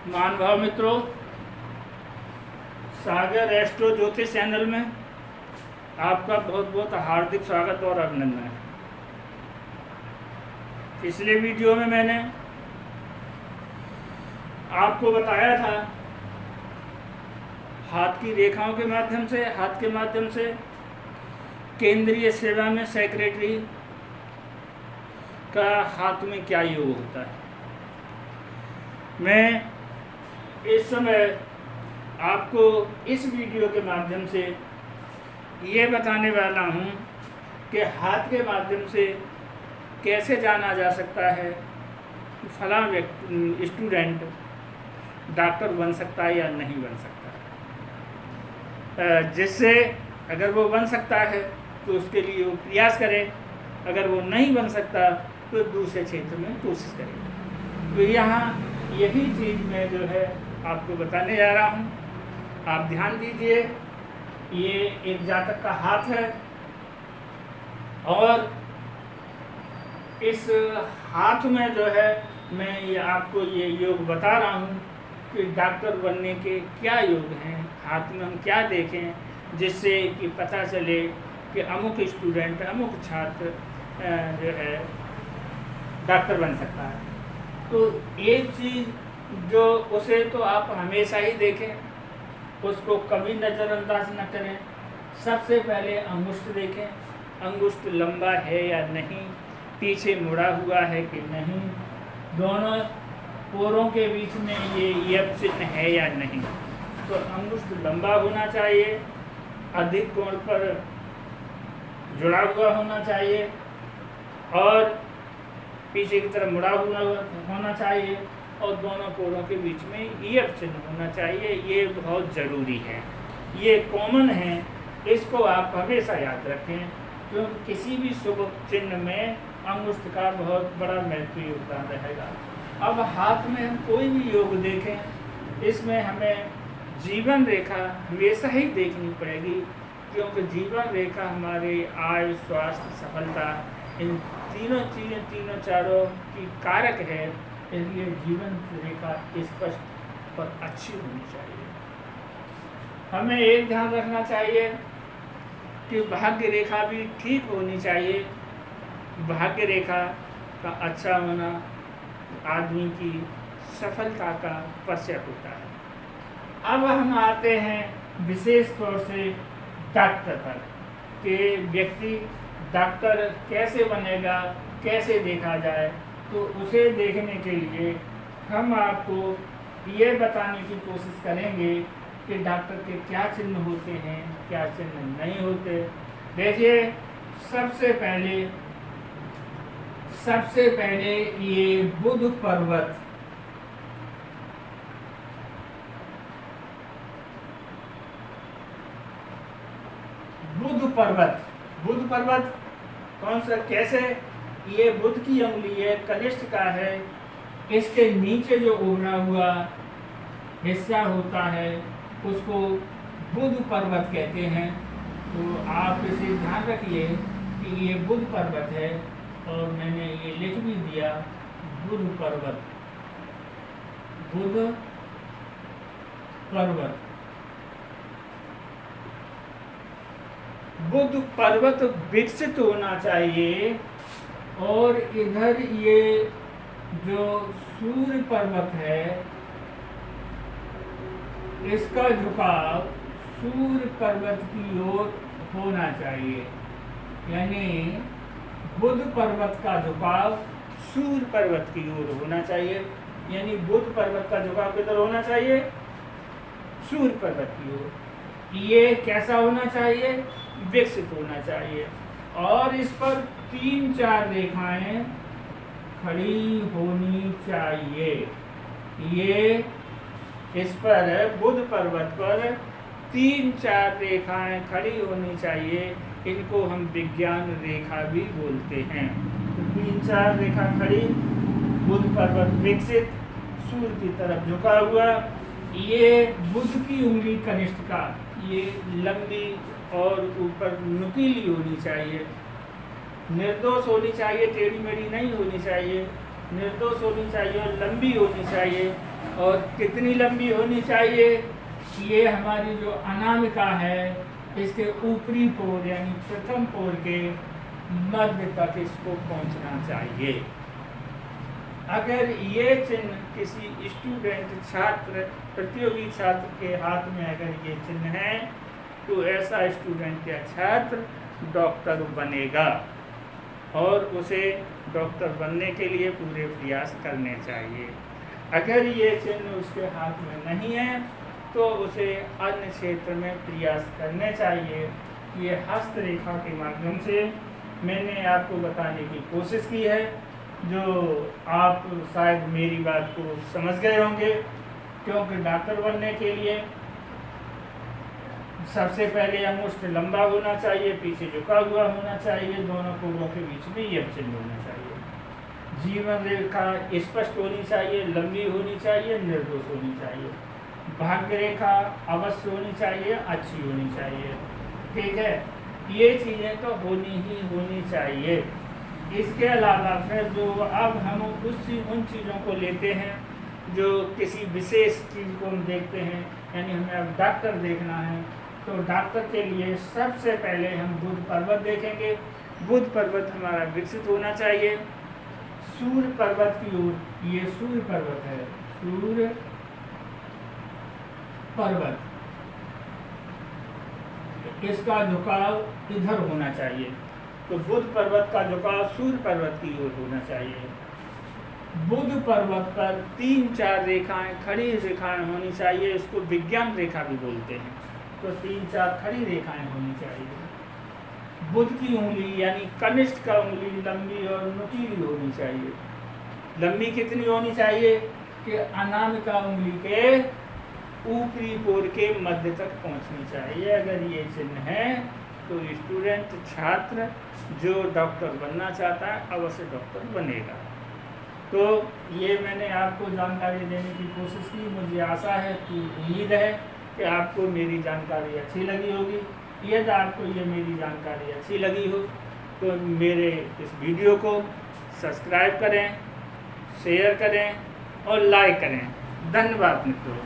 महानुभाव मित्रों, सागर एस्ट्रो ज्योतिष चैनल में आपका बहुत बहुत हार्दिक स्वागत और अभिनंदन है। पिछले वीडियो में मैंने आपको बताया था हाथ की रेखाओं के माध्यम से, हाथ के माध्यम से केंद्रीय सेवा में सेक्रेटरी का हाथ में क्या योग होता है। मैं इस समय आपको इस वीडियो के माध्यम से ये बताने वाला हूँ कि हाथ के माध्यम से कैसे जाना जा सकता है कि फलां व्यक्ति स्टूडेंट डॉक्टर बन सकता है या नहीं बन सकता है। जिससे अगर वो बन सकता है तो उसके लिए वो प्रयास करें, अगर वो नहीं बन सकता तो दूसरे क्षेत्र में कोशिश करें। तो यहाँ यही चीज़ मैं जो है आपको बताने जा रहा हूँ। आप ध्यान दीजिए, ये एक जातक का हाथ है और इस हाथ में जो है मैं ये आपको ये योग बता रहा हूँ कि डॉक्टर बनने के क्या योग हैं, हाथ में हम क्या देखें जिससे कि पता चले कि अमुक स्टूडेंट, अमुक छात्र जो है डॉक्टर बन सकता है। तो एक चीज़ जो उसे तो आप हमेशा ही देखें, उसको कभी नज़रअंदाज न करें। सबसे पहले अंगुष्ठ देखें, अंगुष्ठ लंबा है या नहीं, पीछे मुड़ा हुआ है कि नहीं, दोनों पोरों के बीच में ये यप चिन्ह है या नहीं। तो अंगुष्ठ लंबा होना चाहिए, अधिक कोण पर जुड़ा हुआ होना चाहिए और पीछे की तरफ मुड़ा हुआ होना चाहिए और दोनों पोरों के बीच में ईयर चिन्ह होना चाहिए। ये बहुत ज़रूरी है, ये कॉमन है, इसको आप हमेशा याद रखें क्योंकि किसी भी शुभ चिन्ह में अंगुष्ठ का बहुत बड़ा महत्व योगदान रहेगा। अब हाथ में हम कोई भी योग देखें, इसमें हमें जीवन रेखा हमेशा ही देखनी पड़ेगी क्योंकि जीवन रेखा हमारे आय, स्वास्थ्य, सफलता, इन तीनों चीज़ें, तीनों चारों की कारक है। इसलिए जीवन रेखा स्पष्ट और अच्छी होनी चाहिए। हमें एक ध्यान रखना चाहिए कि भाग्य रेखा भी ठीक होनी चाहिए। भाग्य रेखा का अच्छा होना आदमी की सफलता का परिचय होता है। अब हम आते हैं विशेष तौर से डॉक्टर पर कि व्यक्ति डॉक्टर कैसे बनेगा, कैसे देखा जाए। तो उसे देखने के लिए हम आपको ये बताने की कोशिश करेंगे कि डॉक्टर के क्या चिन्ह होते हैं, क्या चिन्ह नहीं होते। देखिए, सबसे पहले ये बुध पर्वत, बुध पर्वत कौन सा, कैसे? ये बुध की उंगली है, कनिष्ठ का है, इसके नीचे जो उभरा हुआ हिस्सा होता है उसको बुध पर्वत कहते हैं। तो आप इसे ध्यान रखिए कि ये बुध पर्वत है और मैंने ये लिख भी दिया, बुध पर्वत, बुध पर्वत। बुध पर्वत विकसित होना चाहिए और इधर ये जो सूर्य पर्वत है इसका झुकाव सूर्य पर्वत की ओर होना चाहिए। यानी बुध पर्वत का झुकाव सूर्य पर्वत की ओर होना चाहिए। यानी बुध पर्वत का झुकाव किधर होना चाहिए? सूर्य पर्वत की ओर। ये कैसा होना चाहिए? विकसित होना चाहिए और इस पर 3-4 रेखाएं खड़ी होनी चाहिए। ये इस पर बुध पर्वत पर 3-4 रेखाएं खड़ी होनी चाहिए। इनको हम विज्ञान रेखा भी बोलते हैं। तो 3-4 रेखा खड़ी, बुध पर्वत विकसित, सूर्य की तरफ झुका हुआ। ये बुध की उंगली कनिष्ठ का ये लंबी और ऊपर नुकीली होनी चाहिए, निर्दोष होनी चाहिए, टेढ़ी मेढ़ी नहीं होनी चाहिए, निर्दोष होनी चाहिए और लंबी होनी चाहिए। और कितनी लंबी होनी चाहिए? ये हमारी जो अनामिका है इसके ऊपरी पोर यानी प्रथम पोर के मध्य तक इसको पहुंचना चाहिए। अगर ये चिन्ह किसी स्टूडेंट छात्र प्रतियोगी छात्र के हाथ में अगर ये चिन्ह है तो ऐसा स्टूडेंट या छात्र डॉक्टर बनेगा और उसे डॉक्टर बनने के लिए पूरे प्रयास करने चाहिए। अगर ये चिन्ह उसके हाथ में नहीं है तो उसे अन्य क्षेत्र में प्रयास करने चाहिए। ये हस्तरेखा के माध्यम से मैंने आपको बताने की कोशिश की है, जो आप शायद मेरी बात को समझ गए होंगे, क्योंकि डॉक्टर बनने के लिए सबसे पहले अंगुष्ठ लंबा होना चाहिए, पीछे झुका हुआ होना चाहिए, दोनों कोरों के बीच में यह चिन्ह होना चाहिए। जीवन रेखा स्पष्ट होनी चाहिए, लंबी होनी चाहिए, निर्दोष होनी चाहिए। भाग्य रेखा अवश्य होनी चाहिए, अच्छी होनी चाहिए। ठीक है, ये चीज़ें तो होनी ही होनी चाहिए। इसके अलावा फिर जो अब हम उन चीज़ों को लेते हैं जो किसी विशेष चीज़ को हम देखते हैं, यानी हमें अब डॉक्टर देखना है तो डॉक्टर के लिए सबसे पहले हम बुध पर्वत देखेंगे। बुध पर्वत हमारा विकसित होना चाहिए। सूर्य पर्वत की ओर, ये सूर्य पर्वत है, सूर्य पर्वत, इसका झुकाव इधर होना चाहिए। तो बुध पर्वत का झुकाव सूर्य पर्वत की ओर होना चाहिए। बुध पर्वत पर 3-4 रेखाएं, खड़ी रेखाएं होनी चाहिए। इसको विज्ञान रेखा भी बोलते हैं। तो 3-4 खड़ी रेखाएं होनी चाहिए। बुध की उंगली यानी कनिष्ठ का उंगली लंबी और नुकीली होनी चाहिए। लंबी कितनी होनी चाहिए कि अनामिका उंगली के ऊपरी पोर के मध्य तक पहुंचनी चाहिए। अगर ये चिन्ह है तो स्टूडेंट छात्र जो डॉक्टर बनना चाहता है अवश्य डॉक्टर बनेगा। तो ये मैंने आपको जानकारी देने की कोशिश की। मुझे आशा है कि उम्मीद है कि आपको मेरी जानकारी अच्छी लगी होगी। यदि आपको ये मेरी जानकारी अच्छी लगी हो तो मेरे इस वीडियो को सब्सक्राइब करें, शेयर करें और लाइक करें। धन्यवाद मित्रों।